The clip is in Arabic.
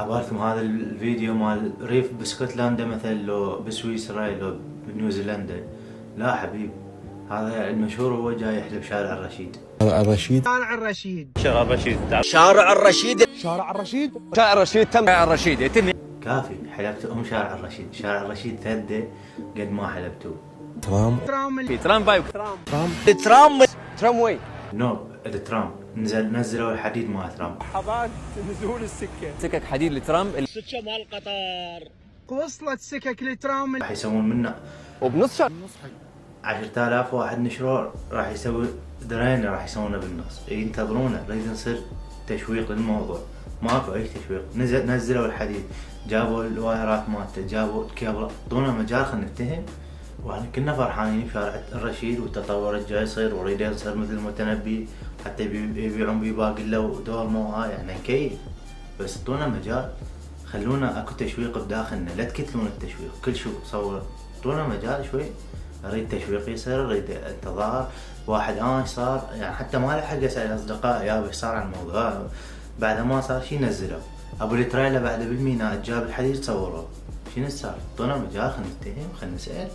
عبالكم هذا الفيديو مال ريف باسكتلندا مثلا لو بسويسرا لو بنيوزيلندا؟ لا حبيب، هذا المشهور هو جاي يحلب شارع الرشيد. شارع الرشيد شارع الرشيد شارع الرشيد شارع الرشيد شارع الرشيد شارع الرشيد تم شارع الرشيد يتم. كافي حلبتهم شارع الرشيد، شارع الرشيد ثدة قد ما حلبتوه. ترام في ترامباي تراموي نوب الترام نزلوا الحديد مال ترامب. لحظات نزول السكة، سكك حديد لترامب وصلت سكك لترام. راح يسوون منه وبنص شهر 10,000 واحد نشرور، راح يسوي درين راح يسوونه بالنص. ينتظرونه، يريد يصير تشويق للموضوع. ماكو اي تشويق، نزلوا الحديد، جابوا الوايرات مالته، جابوا الكابل، اعطونا مجال خلينا نتهم. واحنا كنا فرحانين بشارع الرشيد والتطور الجاي يصير، وريد يصير مثل المتنبي، حتى يبيعون بيه باقله ودورمه وهاي، يعني نكيف. بس اعطونا مجال، خلونا اكو تشويق بداخلنا، لا تكتلون التشويق كل شو صور. اعطونا مجال شوي، اريد تشويق يصير، اريد انتظار. واحد صار يعني حتى ما لحق يسأل اصدقائي يابا صار على الموضوع، بعد ما صار شي نزلوا ابو التريلا بعد بالميناء جاب الحديد صوروه. شنو صار؟ اعطونا مجال خلينا نتهم، خلينا نسأل.